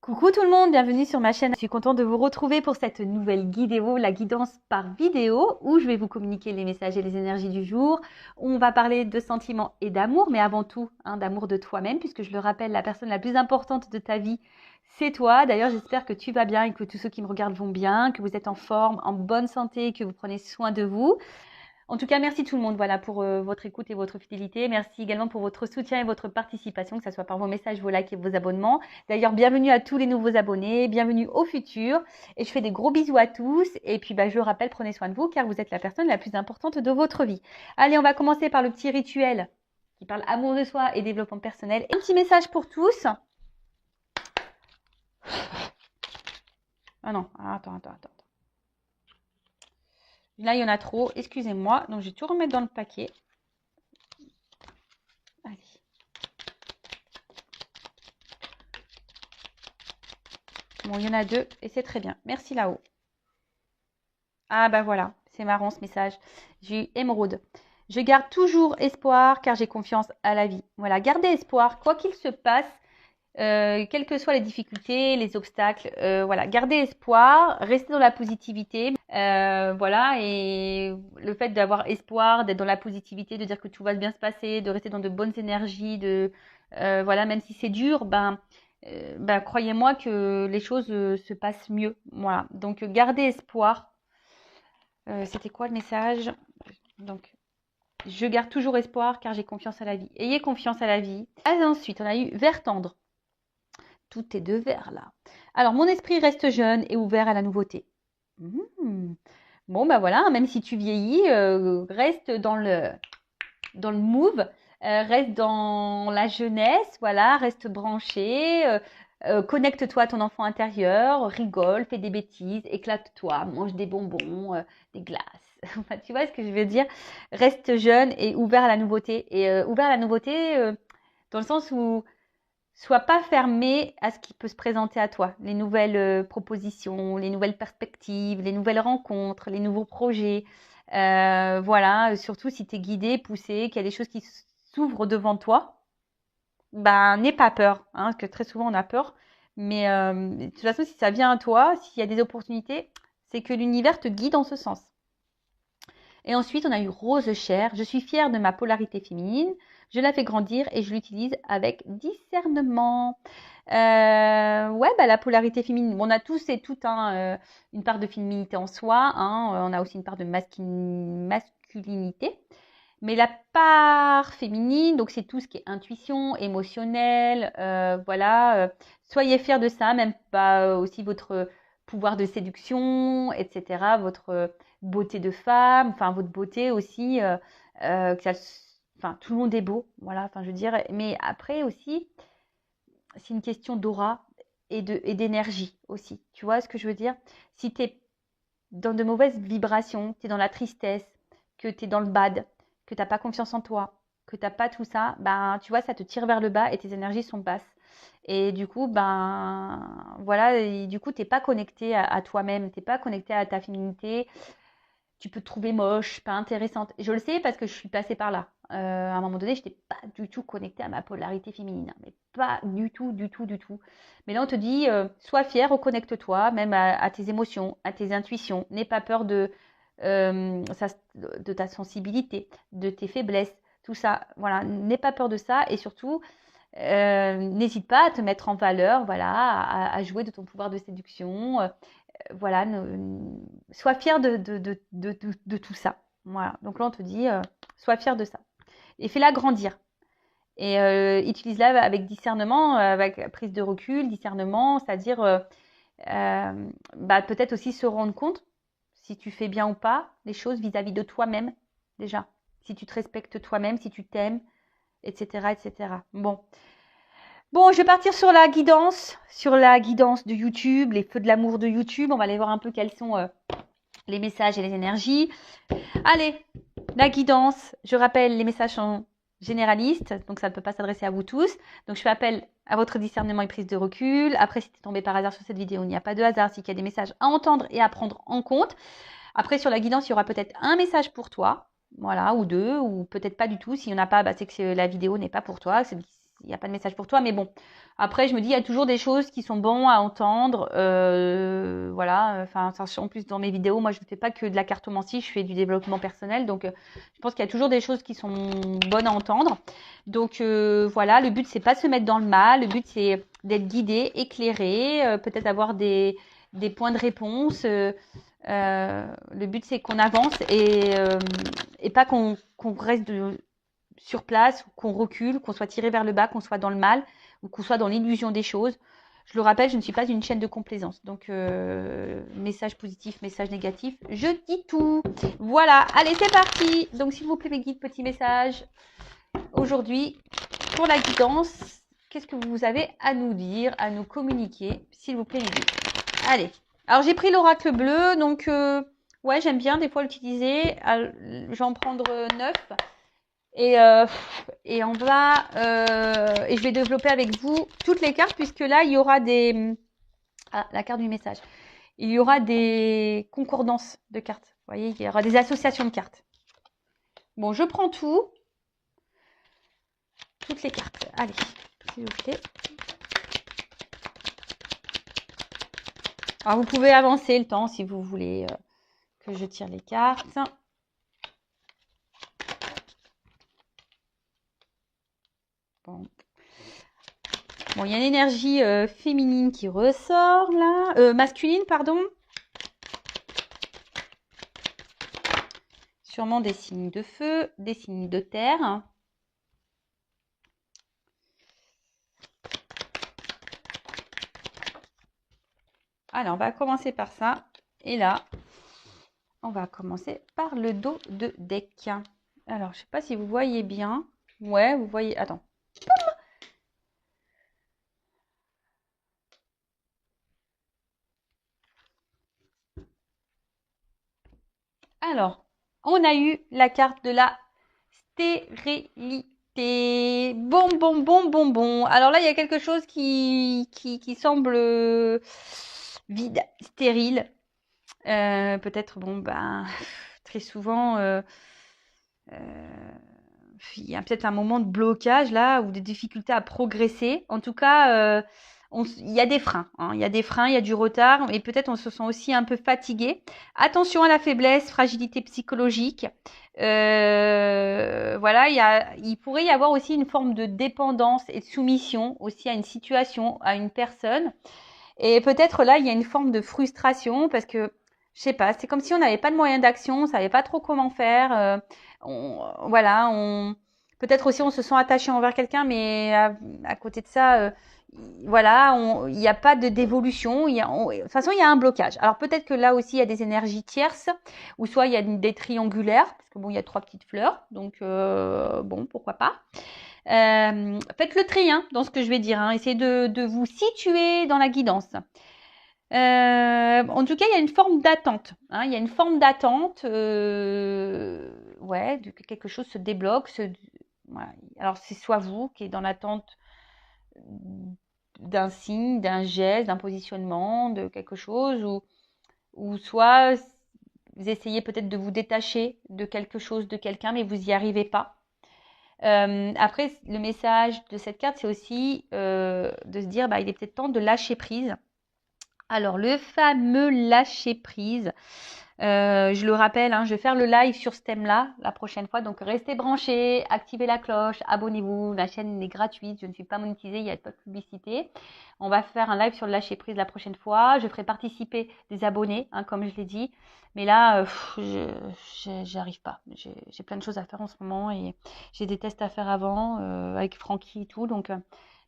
Coucou tout le monde, bienvenue sur ma chaîne. Je suis contente de vous retrouver pour cette nouvelle vidéo, la guidance par vidéo, où je vais vous communiquer les messages et les énergies du jour. On va parler de sentiments et d'amour, mais avant tout, d'amour de toi-même, puisque je le rappelle, la personne la plus importante de ta vie, c'est toi. D'ailleurs, j'espère que tu vas bien et que tous ceux qui me regardent vont bien, que vous êtes en forme, en bonne santé, que vous prenez soin de vous. En tout cas, merci tout le monde pour votre écoute et votre fidélité. Merci également pour votre soutien et votre participation, que ce soit par vos messages, vos likes et vos abonnements. D'ailleurs, bienvenue à tous les nouveaux abonnés, bienvenue au futur. Et je fais des gros bisous à tous. Et puis, je le rappelle, prenez soin de vous car vous êtes la personne la plus importante de votre vie. Allez, on va commencer par le petit rituel qui parle amour de soi et développement personnel. Un petit message pour tous. Ah non, attends. Là, il y en a trop, excusez-moi. Donc, je vais tout remettre dans le paquet. Allez. Bon, il y en a deux et c'est très bien. Merci là-haut. Ah bah voilà, c'est marrant ce message. J'ai eu émeraude. Je garde toujours espoir car j'ai confiance à la vie. Voilà, gardez espoir, quoi qu'il se passe, quelles que soient les difficultés, les obstacles. Voilà, gardez espoir, restez dans la positivité. Voilà, et le fait d'avoir espoir, d'être dans la positivité, de dire que tout va bien se passer, de rester dans de bonnes énergies, voilà, même si c'est dur, croyez-moi que les choses se passent mieux. Voilà, donc gardez espoir. C'était quoi le message? Donc, je garde toujours espoir car j'ai confiance à la vie. Ayez confiance à la vie. Ensuite, on a eu vert tendre. Tout est de vert là. Alors, mon esprit reste jeune et ouvert à la nouveauté. Bon, voilà, même si tu vieillis, reste dans le move, reste dans la jeunesse, voilà, reste branché, connecte-toi à ton enfant intérieur, rigole, fais des bêtises, éclate-toi, mange des bonbons, des glaces. Enfin, tu vois ce que je veux dire? Reste jeune et ouvert à la nouveauté. Et ouvert à la nouveauté dans le sens où sois pas fermé à ce qui peut se présenter à toi. Les nouvelles propositions, les nouvelles perspectives, les nouvelles rencontres, les nouveaux projets. Voilà, surtout si tu es guidé, poussé, qu'il y a des choses qui s'ouvrent devant toi, n'aie pas peur, parce que très souvent on a peur. Mais de toute façon, si ça vient à toi, s'il y a des opportunités, c'est que l'univers te guide en ce sens. Et ensuite, on a eu rose chair. Je suis fière de ma polarité féminine. Je la fais grandir et je l'utilise avec discernement. La polarité féminine. On a tous et toutes une part de féminité en soi. On a aussi une part de masculinité. Mais la part féminine, donc c'est tout ce qui est intuition, émotionnel, soyez fiers de ça, même pas aussi votre pouvoir de séduction, etc., votre beauté de femme, enfin votre beauté aussi, tout le monde est beau, voilà, je veux dire, mais après aussi, c'est une question d'aura et d'énergie aussi, tu vois ce que je veux dire? Si tu es dans de mauvaises vibrations, tu es dans la tristesse, que tu es dans le bad, que tu n'as pas confiance en toi, que tu n'as pas tout ça, tu vois, ça te tire vers le bas et tes énergies sont basses. Et du coup, du coup, tu n'es pas connecté à toi-même, tu n'es pas connecté à ta féminité. Tu peux te trouver moche, pas intéressante. Je le sais parce que je suis passée par là. À un moment donné, je n'étais pas du tout connectée à ma polarité féminine, mais pas du tout. Mais là, on te dit, sois fière, reconnecte-toi, même à tes émotions, à tes intuitions. N'aie pas peur de ta sensibilité, de tes faiblesses, tout ça. Voilà, n'aie pas peur de ça et surtout, n'hésite pas à te mettre en valeur, voilà, à jouer de ton pouvoir de séduction. Voilà, sois fier de tout ça. Voilà, donc là on te dit, sois fier de ça. Et fais-la grandir. Et utilise-la avec discernement, avec prise de recul, discernement, c'est-à-dire peut-être aussi se rendre compte si tu fais bien ou pas les choses vis-à-vis de toi-même déjà. Si tu te respectes toi-même, si tu t'aimes, etc., etc. Bon, je vais partir sur la guidance de YouTube, les feux de l'amour de YouTube. On va aller voir un peu quels sont les messages et les énergies. Allez, la guidance. Je rappelle, les messages sont généralistes, donc ça ne peut pas s'adresser à vous tous. Donc, je fais appel à votre discernement et prise de recul. Après, si tu es tombé par hasard sur cette vidéo, il n'y a pas de hasard. C'est qu'il y a des messages à entendre et à prendre en compte. Après, sur la guidance, il y aura peut-être un message pour toi. Voilà, ou deux, ou peut-être pas du tout. S'il n'y en a pas, c'est que la vidéo n'est pas pour toi. il n'y a pas de message pour toi. Mais bon, après, je me dis, il y a toujours des choses qui sont bonnes à entendre. Voilà, enfin, en plus, dans mes vidéos, moi, je ne fais pas que de la cartomancie, je fais du développement personnel. Donc, je pense qu'il y a toujours des choses qui sont bonnes à entendre. Donc, voilà, le but, c'est pas de se mettre dans le mal. Le but, c'est d'être guidé, éclairé, peut-être avoir des points de réponse. Le but, c'est qu'on avance et pas qu'on reste sur place, qu'on recule, qu'on soit tiré vers le bas, qu'on soit dans le mal ou qu'on soit dans l'illusion des choses. Je le rappelle, je ne suis pas une chaîne de complaisance. Donc, message positif, message négatif, je dis tout. Voilà, allez, c'est parti. Donc, s'il vous plaît, mes guides, petit message. Aujourd'hui, pour la guidance, qu'est-ce que vous avez à nous dire, à nous communiquer, s'il vous plaît, les guides. Allez. Alors, j'ai pris l'oracle bleu, donc ouais, j'aime bien des fois l'utiliser. Je vais en prendre 9. Et on va et je vais développer avec vous toutes les cartes, puisque là, il y aura des... Ah, la carte du message. Il y aura des concordances de cartes. Vous voyez, il y aura des associations de cartes. Bon, je prends tout. Toutes les cartes. Allez, s'il vous plaît. Alors, vous pouvez avancer le temps si vous voulez que je tire les cartes. Bon. Bon, il y a une énergie féminine qui ressort là. Masculine, pardon. Sûrement des signes de feu, des signes de terre. Alors, on va commencer par ça. Et là, on va commencer par le dos de deck. Alors, je ne sais pas si vous voyez bien. Ouais, vous voyez. Attends. Alors, on a eu la carte de la stérilité. Bon, bon, bon, bon, bon. Alors là, il y a quelque chose qui semble vide, stérile. Peut-être, bon, ben, très souvent, il y a peut-être un moment de blocage là, ou des difficultés à progresser. En tout cas, il y a des freins. Hein. Il y a des freins, il y a du retard, et peut-être on se sent aussi un peu fatigué. Attention à la faiblesse, fragilité psychologique. Voilà, il pourrait y avoir aussi une forme de dépendance et de soumission aussi à une situation, à une personne. Et peut-être là, il y a une forme de frustration parce que, je sais pas, c'est comme si on n'avait pas de moyen d'action, on savait pas trop comment faire. Voilà, peut-être aussi on se sent attaché envers quelqu'un, mais à côté de ça, voilà, il n'y a pas d'évolution. De toute façon, il y a un blocage. Alors peut-être que là aussi, il y a des énergies tierces, ou soit il y a des triangulaires, parce que bon, il y a 3 petites fleurs, donc bon, pourquoi pas. Faites le tri dans ce que je vais dire. Essayez de vous situer dans la guidance. En tout cas, il y a une forme d'attente. Il y a une forme d'attente, ouais, que quelque chose se débloque. Voilà. Alors, c'est soit vous qui êtes dans l'attente d'un signe, d'un geste, d'un positionnement, de quelque chose, ou soit vous essayez peut-être de vous détacher de quelque chose, de quelqu'un, mais vous n'y arrivez pas. Après, le message de cette carte, c'est aussi de se dire, il est peut-être temps de lâcher prise. Alors, le fameux lâcher prise, je le rappelle, je vais faire le live sur ce thème-là la prochaine fois. Donc, restez branchés, activez la cloche, abonnez-vous. La chaîne est gratuite, je ne suis pas monétisée, il n'y a pas de publicité. On va faire un live sur le lâcher prise la prochaine fois. Je ferai participer des abonnés, comme je l'ai dit. Mais là, j'arrive pas. J'ai plein de choses à faire en ce moment et j'ai des tests à faire avant avec Francky et tout. Donc,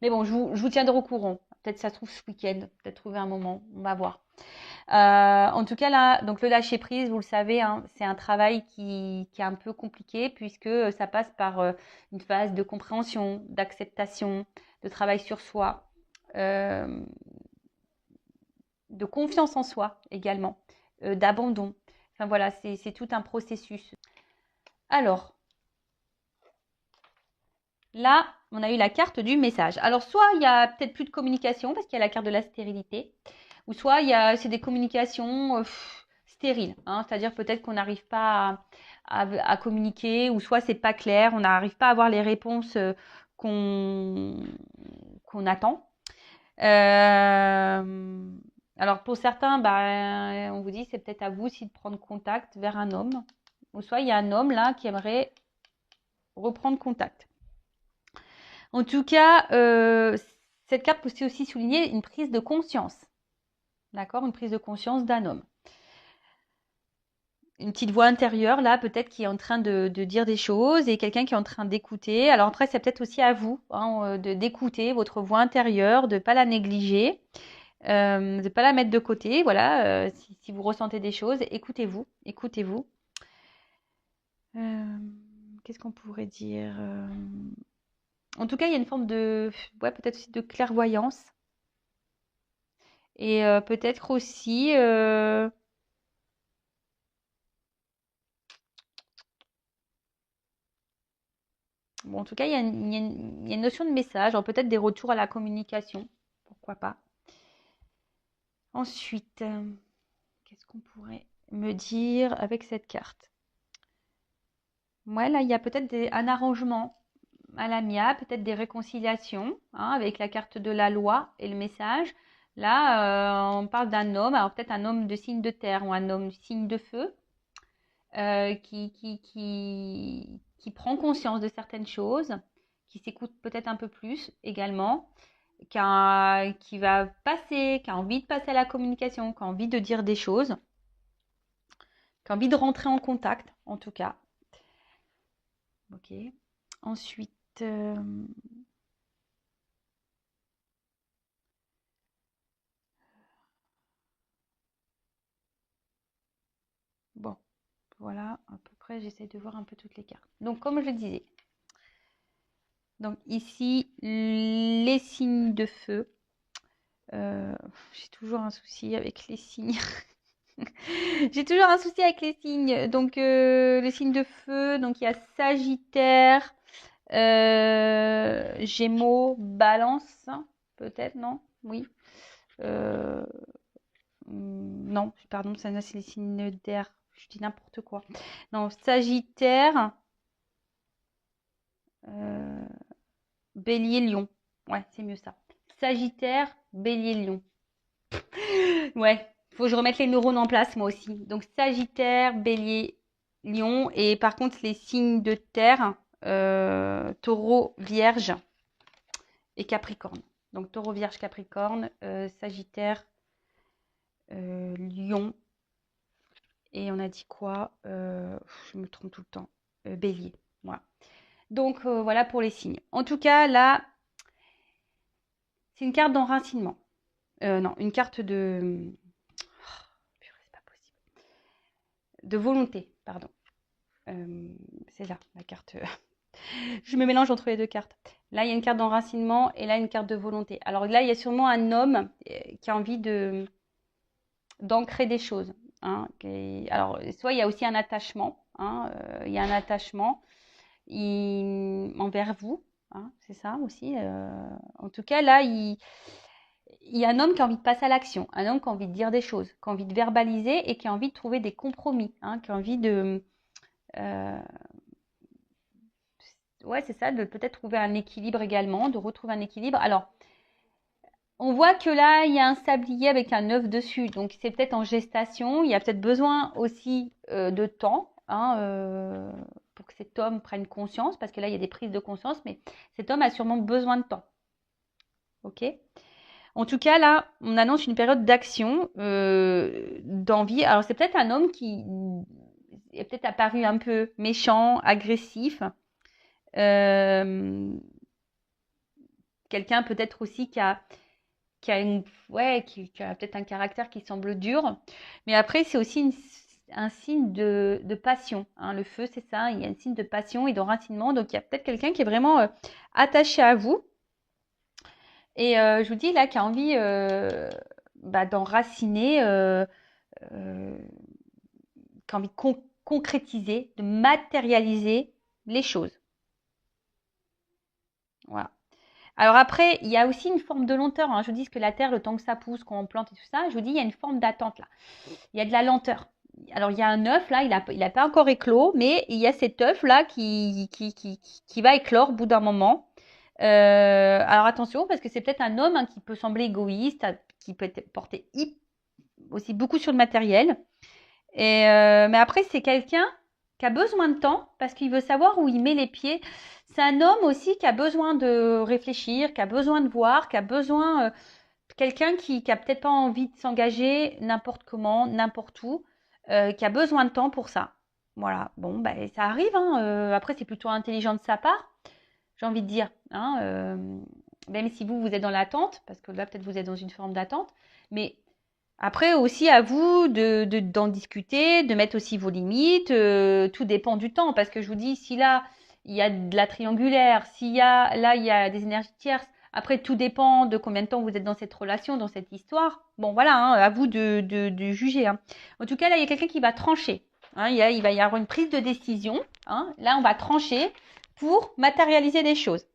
mais bon, je vous tiendrai au courant. Peut-être ça se trouve ce week-end, peut-être trouver un moment, on va voir. En tout cas, là, donc le lâcher prise, vous le savez, c'est un travail qui est un peu compliqué puisque ça passe par une phase de compréhension, d'acceptation, de travail sur soi, de confiance en soi également, d'abandon. Enfin voilà, c'est tout un processus. Alors, là, on a eu la carte du message. Alors, soit il y a peut-être plus de communication parce qu'il y a la carte de la stérilité, ou soit c'est des communications stériles. C'est-à-dire peut-être qu'on n'arrive pas à communiquer, ou soit c'est pas clair, on n'arrive pas à avoir les réponses qu'on attend. Alors pour certains, bah, on vous dit c'est peut-être à vous aussi de prendre contact vers un homme. Ou soit il y a un homme là qui aimerait reprendre contact. En tout cas, cette carte peut aussi souligner une prise de conscience. D'accord? Une prise de conscience d'un homme. Une petite voix intérieure, là, peut-être qui est en train de dire des choses et quelqu'un qui est en train d'écouter. Alors après, c'est peut-être aussi à vous d'écouter votre voix intérieure, de ne pas la négliger, de ne pas la mettre de côté. Voilà, si vous ressentez des choses, écoutez-vous, écoutez-vous. Qu'est-ce qu'on pourrait dire En tout cas, il y a une forme de, ouais, peut-être aussi de clairvoyance. Et peut-être aussi... Bon, en tout cas, il y a une notion de message, peut-être des retours à la communication. Pourquoi pas. Ensuite, qu'est-ce qu'on pourrait me dire avec cette carte? Ouais, là, il y a peut-être un arrangement à l'amiable, peut-être des réconciliations, avec la carte de la loi et le message. Là, on parle d'un homme, alors peut-être un homme de signe de terre ou un homme signe de feu, qui prend conscience de certaines choses, qui s'écoute peut-être un peu plus également, qui va passer, qui a envie de passer à la communication, qui a envie de dire des choses, qui a envie de rentrer en contact, en tout cas. Ok. Ensuite, bon, voilà, à peu près, j'essaie de voir un peu toutes les cartes. Donc, comme je le disais, donc ici, les signes de feu. J'ai toujours un souci avec les signes. J'ai toujours un souci avec les signes. Donc, les signes de feu, donc il y a Sagittaire, Gémeaux, Balance, peut-être, non? Oui. Non, pardon, ça c'est les signes d'air. Je dis n'importe quoi. Non, Sagittaire, Bélier, Lion. Ouais, c'est mieux ça. Sagittaire, Bélier, Lion. Ouais, faut que je remette les neurones en place moi aussi. Donc Sagittaire, Bélier, Lion. Et par contre, les signes de terre, Taureau, Vierge et Capricorne. Donc Taureau, Vierge, Capricorne, Sagittaire, Lion. Et on a dit quoi Je me trompe tout le temps. Bélier. Voilà. Donc voilà pour les signes. En tout cas, là, c'est une carte d'enracinement. Non, une carte de... c'est pas possible. De volonté, pardon. C'est là, la carte. Je me mélange entre les deux cartes. Là, il y a une carte d'enracinement et là, une carte de volonté. Alors là, il y a sûrement un homme qui a envie d'ancrer des choses. Alors, soit il y a aussi un attachement. Il y a un attachement envers vous. C'est ça aussi. En tout cas, là, il y a un homme qui a envie de passer à l'action. Un homme qui a envie de dire des choses, qui a envie de verbaliser et qui a envie de trouver des compromis. Qui a envie de... ouais, c'est ça, de peut-être trouver un équilibre également, de retrouver un équilibre. Alors, on voit que là, il y a un sablier avec un œuf dessus. Donc, c'est peut-être en gestation. Il y a peut-être besoin aussi de temps pour que cet homme prenne conscience. Parce que là, il y a des prises de conscience. Mais cet homme a sûrement besoin de temps. OK? En tout cas, là, on annonce une période d'action, d'envie. Alors, c'est peut-être un homme qui est peut-être apparu un peu méchant, agressif. Quelqu'un peut-être aussi qui a peut-être un caractère qui semble dur. Mais après, c'est aussi un signe de passion. Le feu, c'est ça. Il y a un signe de passion et d'enracinement. Donc, il y a peut-être quelqu'un qui est vraiment attaché à vous. Et je vous dis là, qui a envie d'enraciner, qui a envie de concrétiser, de matérialiser les choses. Voilà. Alors après, il y a aussi une forme de lenteur. Je vous dis que la terre, le temps que ça pousse, qu'on plante et tout ça, je vous dis, il y a une forme d'attente là. Il y a de la lenteur. Alors il y a un œuf là, il a pas encore éclos, mais il y a cet œuf là qui va éclore au bout d'un moment. Alors attention, parce que c'est peut-être un homme qui peut sembler égoïste, qui peut être porté aussi beaucoup sur le matériel. Mais après, c'est quelqu'un qui a besoin de temps parce qu'il veut savoir où il met les pieds. C'est un homme aussi qui a besoin de réfléchir, qui a besoin de voir, qui a besoin quelqu'un qui a peut-être pas envie de s'engager n'importe comment, n'importe où, qui a besoin de temps pour ça. Voilà. Bon, ben ça arrive. Hein. Après, c'est plutôt intelligent de sa part, j'ai envie de dire. Hein. Même si vous êtes dans l'attente, parce que là, peut-être vous êtes dans une forme d'attente, mais après, aussi à vous d'en discuter, de mettre aussi vos limites. Tout dépend du temps. Parce que je vous dis, si là, il y a de la triangulaire, là, il y a des énergies tierces. Après, tout dépend de combien de temps vous êtes dans cette relation, dans cette histoire. Bon, voilà, hein, à vous de juger. Hein. En tout cas, là, il y a quelqu'un qui va trancher. Hein, il va y avoir une prise de décision. Hein. Là, on va trancher pour matérialiser les choses.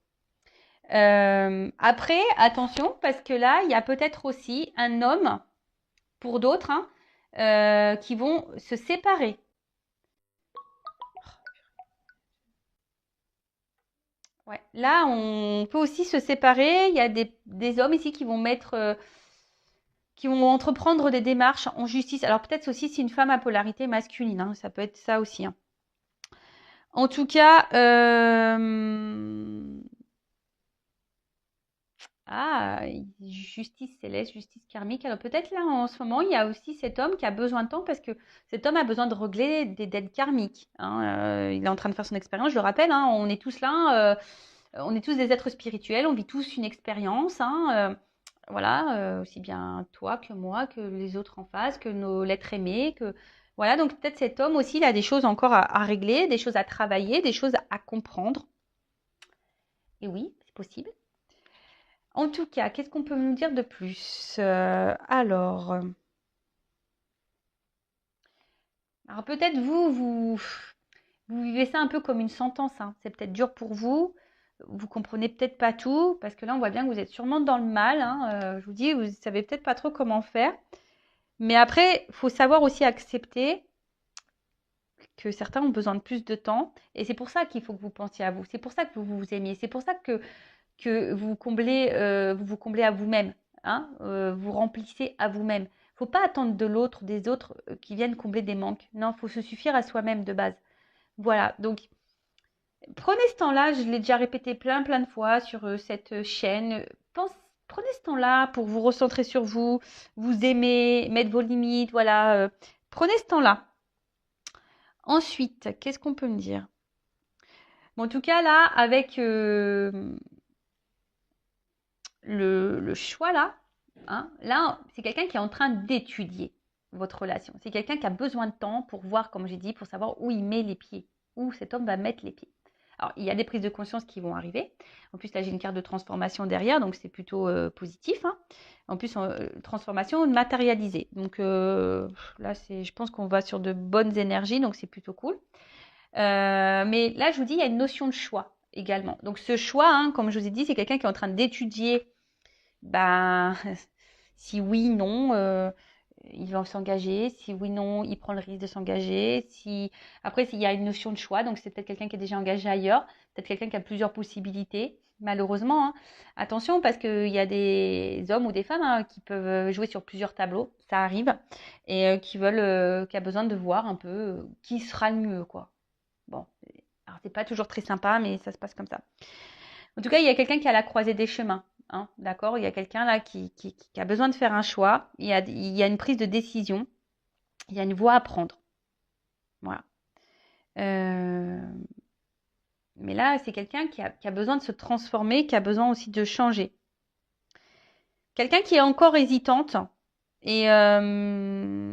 Après, attention, parce que là, il y a peut-être aussi un homme pour d'autres, hein, qui vont se séparer. Ouais. Là, on peut aussi se séparer. Il y a des hommes ici qui vont qui vont entreprendre des démarches en justice. Alors peut-être aussi c'est une femme à polarité masculine, hein, ça peut être ça aussi. Hein. En tout cas, justice céleste, justice karmique. Alors peut-être là en ce moment, il y a aussi cet homme qui a besoin de temps parce que cet homme a besoin de régler des dettes karmiques. Hein. Il est en train de faire son expérience, je le rappelle, hein, on est tous là, on est tous des êtres spirituels, on vit tous une expérience. Hein, voilà, aussi bien toi que moi, que les autres en face, que nos l'être aimé, que voilà. Donc peut-être cet homme aussi, il a des choses encore à régler, des choses à travailler, des choses à comprendre. Et oui, c'est possible. En tout cas, qu'est-ce qu'on peut nous dire de plus alors peut-être vous vivez ça un peu comme une sentence. Hein. C'est peut-être dur pour vous. Vous comprenez peut-être pas tout parce que là, on voit bien que vous êtes sûrement dans le mal. Hein. Je vous dis, vous savez peut-être pas trop comment faire. Mais après, il faut savoir aussi accepter que certains ont besoin de plus de temps. Et c'est pour ça qu'il faut que vous pensiez à vous. C'est pour ça que vous vous aimiez. C'est pour ça que vous vous comblez à vous-même, hein, vous remplissez à vous-même. Faut pas attendre de l'autre, des autres qui viennent combler des manques. Non, faut se suffire à soi-même de base. Voilà, donc prenez ce temps-là, je l'ai déjà répété plein de fois sur cette chaîne. Prenez ce temps-là pour vous recentrer sur vous, vous aimer, mettre vos limites, voilà. Prenez ce temps-là. Ensuite, qu'est-ce qu'on peut me dire? Bon, en tout cas, là, avec le choix là, hein, là, c'est quelqu'un qui est en train d'étudier votre relation. C'est quelqu'un qui a besoin de temps pour voir, comme j'ai dit, pour savoir où il met les pieds, où cet homme va mettre les pieds. Alors, il y a des prises de conscience qui vont arriver. En plus, là, j'ai une carte de transformation derrière, donc c'est plutôt positif. Hein. En plus, transformation matérialisée. Donc là, je pense qu'on va sur de bonnes énergies, donc c'est plutôt cool. Mais là, je vous dis, il y a une notion de choix également. Donc ce choix, hein, comme je vous ai dit, c'est quelqu'un qui est en train d'étudier ben, si oui, non, il va s'engager. Si oui, non, il prend le risque de s'engager. Après, s'il y a une notion de choix, donc c'est peut-être quelqu'un qui est déjà engagé ailleurs, peut-être quelqu'un qui a plusieurs possibilités. Malheureusement, hein. Attention parce qu'il y a des hommes ou des femmes hein, qui peuvent jouer sur plusieurs tableaux, ça arrive, et qui a besoin de voir un peu qui sera le mieux, quoi. Bon, alors c'est pas toujours très sympa, mais ça se passe comme ça. En tout cas, il y a quelqu'un qui est à la croisée des chemins. Hein, d'accord. Il y a quelqu'un là qui a besoin de faire un choix. Il y a une prise de décision. Il y a une voie à prendre. Voilà. Euh, mais là, c'est quelqu'un qui a besoin de se transformer, qui a besoin aussi de changer. Quelqu'un qui est encore hésitante. Et, euh,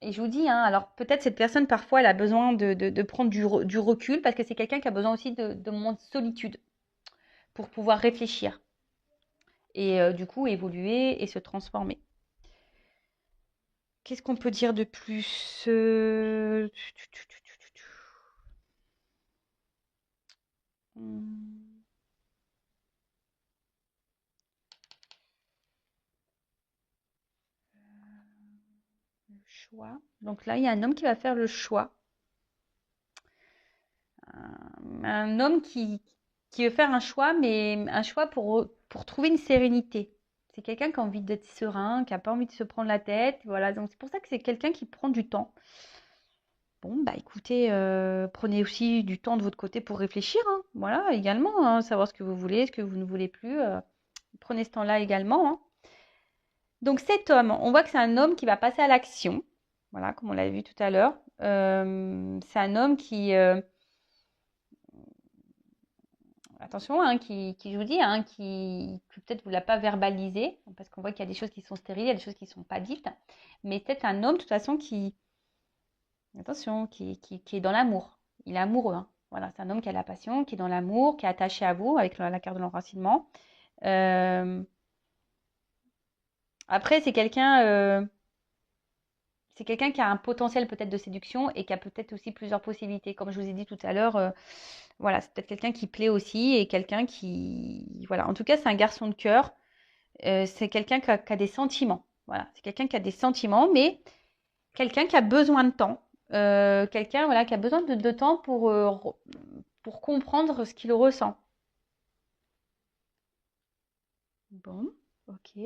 et je vous dis, hein, alors peut-être cette personne, parfois, elle a besoin de prendre du recul parce que c'est quelqu'un qui a besoin aussi de moments de solitude pour pouvoir réfléchir et du coup évoluer et se transformer. Qu'est-ce qu'on peut dire de plus Hmm, le choix. Donc là, il y a un homme qui va faire le choix. Un homme qui veut faire un choix, mais un choix pour trouver une sérénité. C'est quelqu'un qui a envie d'être serein, qui n'a pas envie de se prendre la tête. Voilà, donc c'est pour ça que c'est quelqu'un qui prend du temps. Bon, bah écoutez, prenez aussi du temps de votre côté pour réfléchir, hein. Voilà, également, hein, savoir ce que vous voulez, ce que vous ne voulez plus. Prenez ce temps-là également, hein. Donc cet homme, on voit que c'est un homme qui va passer à l'action. Voilà, comme on l'avait vu tout à l'heure. C'est un homme qui, attention, hein, qui je vous dis, hein, que peut-être vous ne l'a pas verbalisé, parce qu'on voit qu'il y a des choses qui sont stériles, il y a des choses qui ne sont pas dites. Mais peut-être un homme, de toute façon, attention, qui est dans l'amour. Il est amoureux, hein. Voilà, c'est un homme qui a la passion, qui est dans l'amour, qui est attaché à vous avec la carte de l'enracinement. Euh, Après, c'est quelqu'un qui a un potentiel peut-être de séduction et qui a peut-être aussi plusieurs possibilités. Comme je vous ai dit tout à l'heure, voilà, c'est peut-être quelqu'un qui plaît aussi et quelqu'un qui, voilà, en tout cas, c'est un garçon de cœur. C'est quelqu'un qui a des sentiments. Voilà, c'est quelqu'un qui a des sentiments, mais quelqu'un qui a besoin de temps. Quelqu'un, voilà, qui a besoin de temps pour comprendre ce qu'il ressent. Bon, ok.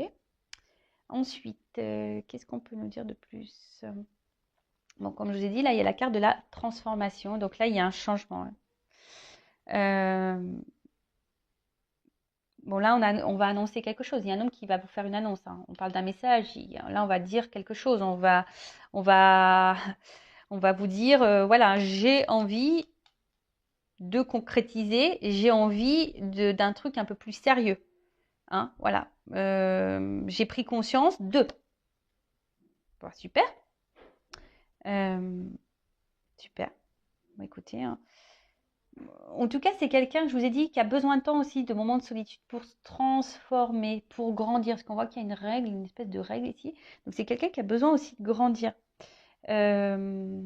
Ensuite, qu'est-ce qu'on peut nous dire de plus? Bon, comme je vous ai dit, là, il y a la carte de la transformation. Donc là, il y a un changement, hein. Euh, Bon, là, on va annoncer quelque chose. Il y a un homme qui va vous faire une annonce, hein. On parle d'un message. Là, on va dire quelque chose. On va, on va vous dire, voilà, j'ai envie de concrétiser. J'ai envie d'un truc un peu plus sérieux, hein. Voilà. J'ai pris conscience de. Bon, super. Euh, super. Bon, écoutez, hein. En tout cas, c'est quelqu'un, je vous ai dit, qui a besoin de temps aussi, de moments de solitude pour se transformer, pour grandir. Parce qu'on voit qu'il y a une règle, une espèce de règle ici. Donc, c'est quelqu'un qui a besoin aussi de grandir. Euh,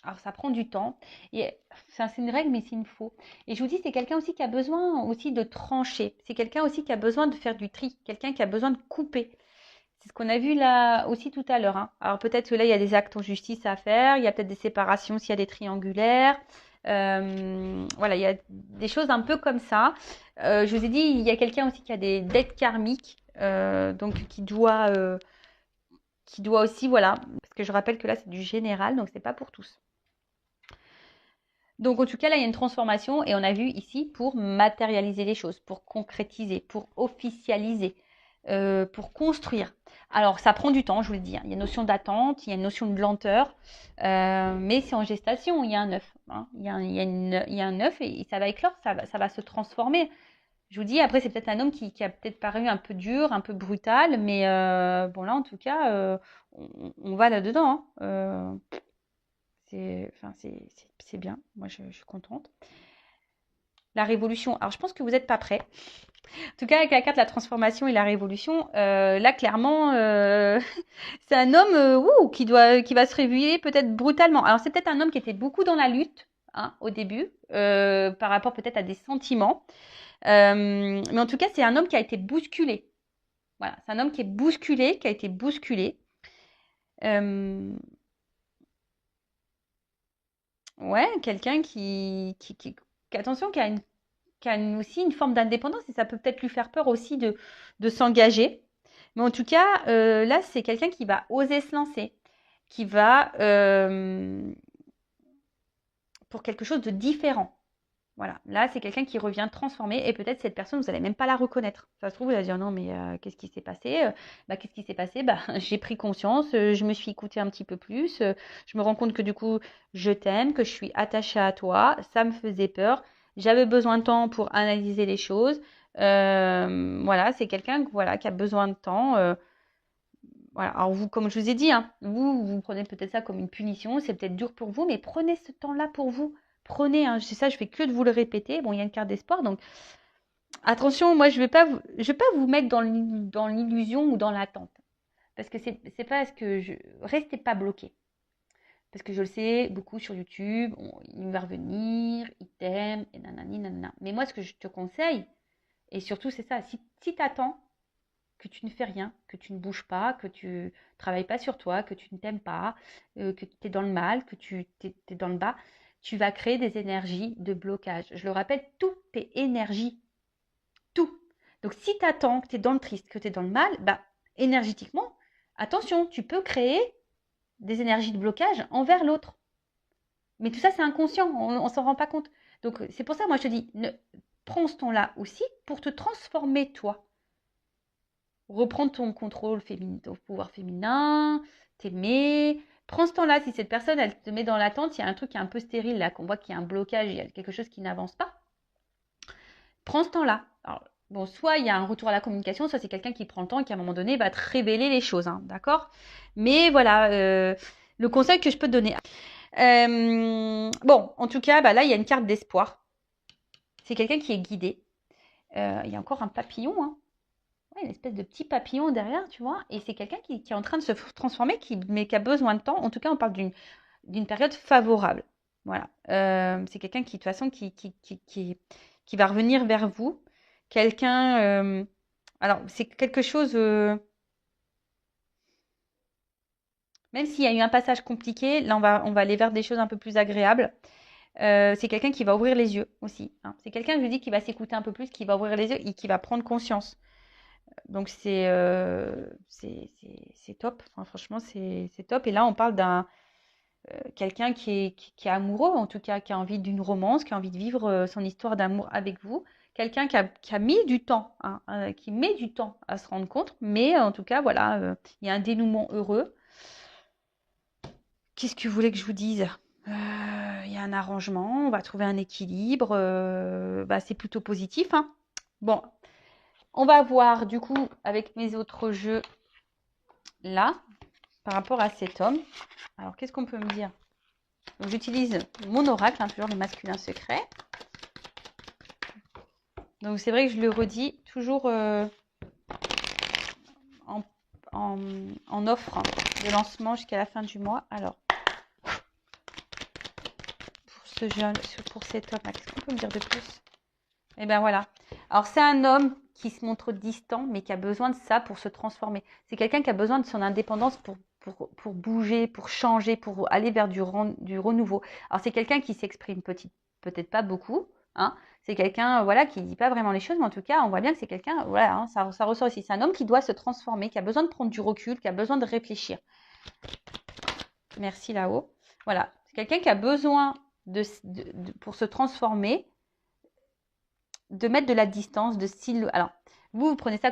Alors, ça prend du temps. Et c'est une règle, mais c'est une faux. Et je vous dis, c'est quelqu'un aussi qui a besoin aussi de trancher. C'est quelqu'un aussi qui a besoin de faire du tri. Quelqu'un qui a besoin de couper. C'est ce qu'on a vu là aussi tout à l'heure, hein. Alors peut-être que là, il y a des actes en justice à faire, il y a peut-être des séparations s'il y a des triangulaires. Voilà, il y a des choses un peu comme ça. Je vous ai dit, il y a quelqu'un aussi qui a des dettes karmiques, donc qui doit aussi, voilà, parce que je rappelle que là, c'est du général, donc c'est pas pour tous. Donc en tout cas, là, il y a une transformation et on a vu ici pour matérialiser les choses, pour concrétiser, pour officialiser, pour construire. Alors ça prend du temps, je vous le dis, hein. Il y a une notion d'attente, il y a une notion de lenteur, mais c'est en gestation, il y a un œuf, hein. Il y a un œuf et ça va éclore, ça va se transformer. Je vous dis, après c'est peut-être un homme qui a peut-être paru un peu dur, un peu brutal, mais bon là en tout cas, on va là-dedans, hein. Enfin, c'est bien, moi je suis contente. La révolution, alors je pense que vous n'êtes pas prêts. En tout cas, avec la carte de la transformation et la révolution, là clairement, c'est un homme qui va se réveiller peut-être brutalement. Alors c'est peut-être un homme qui était beaucoup dans la lutte, hein, au début, par rapport peut-être à des sentiments. Mais en tout cas, c'est un homme qui a été bousculé. Voilà, c'est un homme qui est bousculé, qui a été bousculé. Euh, ouais, quelqu'un attention, qui a aussi une forme d'indépendance et ça peut peut-être lui faire peur aussi de s'engager. Mais en tout cas, là, c'est quelqu'un qui va oser se lancer, qui va pour quelque chose de différent. Voilà, là, c'est quelqu'un qui revient transformé et peut-être cette personne, vous n'allez même pas la reconnaître. Ça se trouve, vous allez dire non, mais qu'est-ce qui s'est passé? Qu'est-ce qui s'est passé? J'ai pris conscience, je me suis écoutée un petit peu plus, je me rends compte que du coup, je t'aime, que je suis attachée à toi, ça me faisait peur, j'avais besoin de temps pour analyser les choses. Voilà, c'est quelqu'un voilà, qui a besoin de temps. Voilà. Alors vous, comme je vous ai dit, hein, vous prenez peut-être ça comme une punition, c'est peut-être dur pour vous, mais prenez ce temps-là pour vous. Prenez, hein, c'est ça, je fais que de vous le répéter. Bon, il y a une carte d'espoir, donc attention, moi je vais pas vous mettre dans l'illusion ou dans l'attente, parce que c'est pas ce que restez pas bloqué, parce que je le sais, beaucoup sur YouTube, il va revenir, il t'aime, et nanani nanana. Mais moi, ce que je te conseille, et surtout c'est ça, si t'attends que tu ne fais rien, que tu ne bouges pas, que tu ne travailles pas sur toi, que tu ne t'aimes pas, que tu es dans le mal, que tu es dans le bas, tu vas créer des énergies de blocage. Je le rappelle, tout est énergie. Tout. Donc, si tu attends que tu es dans le triste, que tu es dans le mal, bah, énergétiquement, attention, tu peux créer des énergies de blocage envers l'autre. Mais tout ça, c'est inconscient, on ne s'en rend pas compte. Donc, c'est pour ça, moi, je te dis, prends ce temps-là aussi pour te transformer, toi. Reprendre ton contrôle féminin, ton pouvoir féminin, t'aimer. Prends ce temps-là. Si cette personne, elle te met dans l'attente, il y a un truc qui est un peu stérile, là, qu'on voit qu'il y a un blocage, il y a quelque chose qui n'avance pas. Prends ce temps-là. Alors, bon, soit il y a un retour à la communication, soit c'est quelqu'un qui prend le temps et qui, à un moment donné, va te révéler les choses, hein, d'accord? Mais voilà, le conseil que je peux te donner. Bon, en tout cas, bah là, il y a une carte d'espoir. C'est quelqu'un qui est guidé. Il y a encore un papillon, hein. Ouais, une espèce de petit papillon derrière, tu vois. Et c'est quelqu'un qui est en train de se transformer, mais qui a besoin de temps. En tout cas, on parle d'une période favorable. Voilà. C'est quelqu'un qui, de toute façon, qui va revenir vers vous. Quelqu'un... alors, c'est quelque chose... même s'il y a eu un passage compliqué, là, on va aller vers des choses un peu plus agréables. C'est quelqu'un qui va ouvrir les yeux aussi, hein. C'est quelqu'un, je vous dis, qui va s'écouter un peu plus, qui va ouvrir les yeux et qui va prendre conscience. Donc, c'est top. Enfin, franchement, c'est top. Et là, on parle d'un quelqu'un qui est amoureux, en tout cas, qui a envie d'une romance, qui a envie de vivre son histoire d'amour avec vous. Quelqu'un qui a mis du temps, hein, qui met du temps à se rendre compte. Mais en tout cas, voilà, il y a un dénouement heureux. Qu'est-ce que vous voulez que je vous dise? Il y a un arrangement, on va trouver un équilibre. Bah, c'est plutôt positif, hein. Bon, on va voir du coup avec mes autres jeux là, par rapport à cet homme. Alors, qu'est-ce qu'on peut me dire? Donc, j'utilise mon oracle, hein, toujours le masculin secret. Donc, c'est vrai que je le redis, toujours en offre de lancement jusqu'à la fin du mois. Alors, pour ce jeune, pour cet homme, qu'est-ce qu'on peut me dire de plus? Et bien voilà. Alors, c'est un homme qui se montre distant, mais qui a besoin de ça pour se transformer. C'est quelqu'un qui a besoin de son indépendance pour bouger, pour changer, pour aller vers du renouveau. Alors, c'est quelqu'un qui s'exprime peut-être pas beaucoup, hein. C'est quelqu'un voilà, qui ne dit pas vraiment les choses, mais en tout cas, on voit bien que c'est quelqu'un, voilà, hein, ça ressort ici. C'est un homme qui doit se transformer, qui a besoin de prendre du recul, qui a besoin de réfléchir. Merci là-haut. Voilà. C'est quelqu'un qui a besoin pour se transformer, de mettre de la distance, de style. Alors, vous prenez ça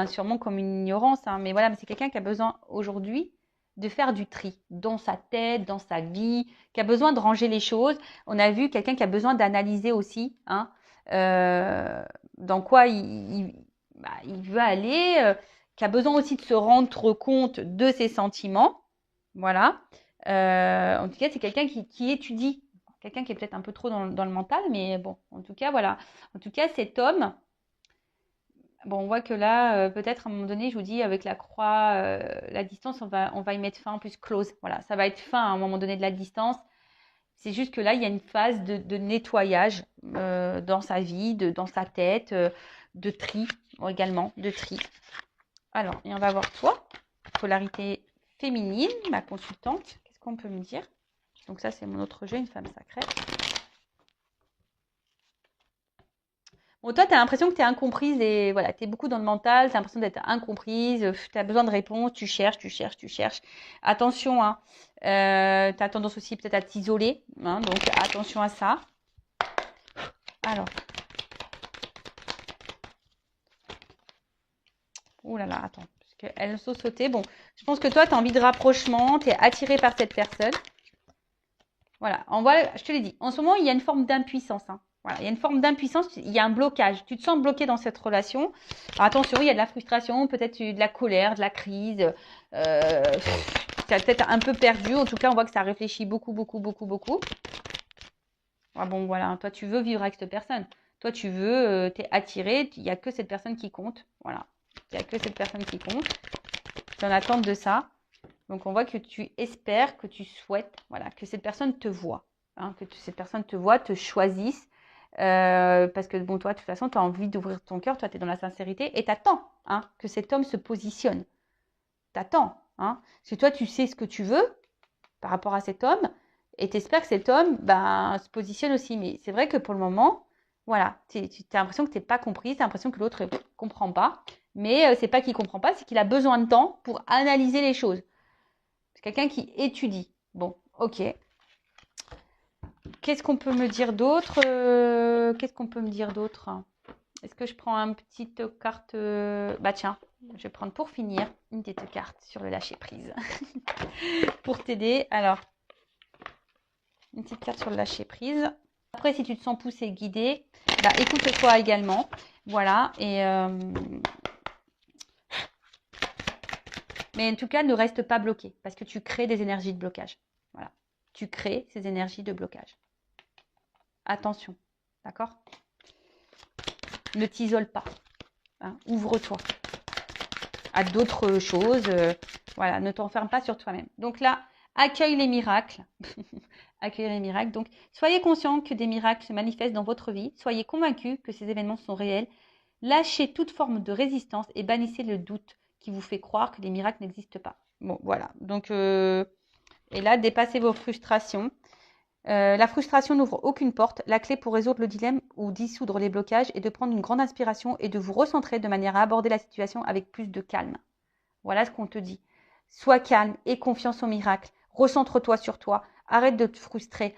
sûrement comme une ignorance, hein, mais voilà, mais c'est quelqu'un qui a besoin aujourd'hui de faire du tri dans sa tête, dans sa vie, qui a besoin de ranger les choses. On a vu quelqu'un qui a besoin d'analyser aussi, hein, dans quoi il veut aller, qui a besoin aussi de se rendre compte de ses sentiments. Voilà. En tout cas, c'est quelqu'un qui étudie. Quelqu'un qui est peut-être un peu trop dans le mental, mais bon, en tout cas, voilà. En tout cas, cet homme, bon, on voit que là, peut-être à un moment donné, je vous dis, avec la croix, la distance, on va y mettre fin, en plus close. Voilà, ça va être fin à un moment donné de la distance. C'est juste que là, il y a une phase de nettoyage dans sa vie, dans sa tête, de tri également, de tri. Alors, et on va voir toi, polarité féminine, ma consultante. Qu'est-ce qu'on peut me dire? Donc ça, c'est mon autre jeu, une femme sacrée. Bon, toi, tu as l'impression que tu es incomprise et voilà, tu es beaucoup dans le mental, tu as l'impression d'être incomprise, tu as besoin de réponses, tu cherches. Attention, hein, tu as tendance aussi peut-être à t'isoler, hein, donc attention à ça. Alors. Ouh là là, attends, parce qu'elle saute sauter. Bon, je pense que toi, tu as envie de rapprochement, tu es attiré par cette personne. Voilà, je te l'ai dit, en ce moment, il y a une forme d'impuissance, hein. Voilà, il y a une forme d'impuissance, il y a un blocage. Tu te sens bloqué dans cette relation. Alors, attention, il y a de la frustration, peut-être de la colère, de la crise. Tu as peut-être un peu perdu. En tout cas, on voit que ça réfléchit beaucoup. Ah bon, voilà, toi, tu veux vivre avec cette personne. Toi, tu veux, tu es attiré. Il n'y a que cette personne qui compte. Voilà, il n'y a que cette personne qui compte. Tu es en attente de ça. Donc, on voit que tu espères, que tu souhaites, voilà, que cette personne te voit, hein, que cette personne te voit, te choisisse. Parce que, bon, toi, de toute façon, tu as envie d'ouvrir ton cœur, toi, tu es dans la sincérité et tu attends, hein, que cet homme se positionne. Tu attends, hein. Parce que toi, tu sais ce que tu veux par rapport à cet homme Et tu espères que cet homme se positionne aussi. Mais c'est vrai que pour le moment, voilà, tu as l'impression que tu n'es pas compris, tu as l'impression que l'autre ne comprend pas. Mais c'est pas qu'il ne comprend pas, c'est qu'il a besoin de temps pour analyser les choses. C'est quelqu'un qui étudie. Bon, ok. Qu'est-ce qu'on peut me dire d'autre Qu'est-ce qu'on peut me dire d'autre? Est-ce que je prends une petite carte Bah tiens, je vais prendre pour finir une petite carte sur le lâcher-prise. Pour t'aider. Alors, une petite carte sur le lâcher-prise. Après, si tu te sens poussé, guidé, écoute-toi également. Voilà. Mais en tout cas, ne reste pas bloqué parce que tu crées des énergies de blocage. Voilà. Tu crées ces énergies de blocage. Attention. D'accord? Ne t'isole pas. Hein, ouvre-toi à d'autres choses. Voilà, ne t'enferme pas sur toi-même. Donc là, accueille les miracles. Accueille les miracles. Donc, soyez conscient que des miracles se manifestent dans votre vie. Soyez convaincus que ces événements sont réels. Lâchez toute forme de résistance et bannissez le doute qui vous fait croire que les miracles n'existent pas. Bon, voilà. Donc, et là, dépassez vos frustrations. La frustration n'ouvre aucune porte. La clé pour résoudre le dilemme ou dissoudre les blocages est de prendre une grande inspiration et de vous recentrer de manière à aborder la situation avec plus de calme. Voilà ce qu'on te dit. Sois calme et confiance au miracle. Recentre-toi sur toi. Arrête de te frustrer.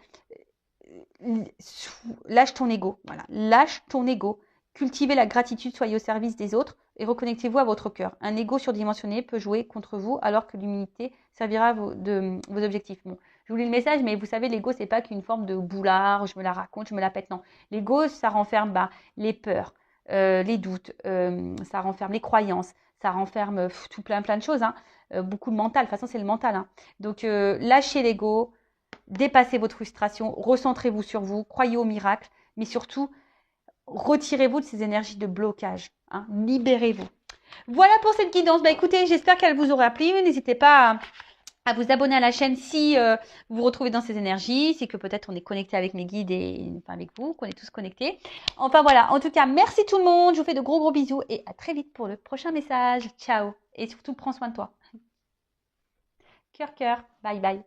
Lâche ton ego. Voilà. Lâche ton ego. Cultivez la gratitude, soyez au service des autres et reconnectez-vous à votre cœur. Un ego surdimensionné peut jouer contre vous alors que l'humilité servira de vos objectifs. Bon, je vous lis le message, mais vous savez, l'ego, c'est pas qu'une forme de boulard, je me la raconte, je me la pète. Non. L'ego, ça renferme les peurs, les doutes, ça renferme les croyances, ça renferme tout plein de choses. Hein. Beaucoup de mental. De toute façon, c'est le mental. Hein. Donc, lâchez l'ego, dépassez votre frustration, recentrez-vous sur vous, croyez au miracle, mais surtout, retirez-vous de ces énergies de blocage. Hein. Libérez-vous. Voilà pour cette guidance. Écoutez, j'espère qu'elle vous aura plu. N'hésitez pas à vous abonner à la chaîne si vous vous retrouvez dans ces énergies, c'est que peut-être on est connecté avec mes guides et avec vous, qu'on est tous connectés. Enfin voilà, en tout cas, merci tout le monde. Je vous fais de gros bisous et à très vite pour le prochain message. Ciao. Et surtout, prends soin de toi. Cœur, cœur. Bye bye.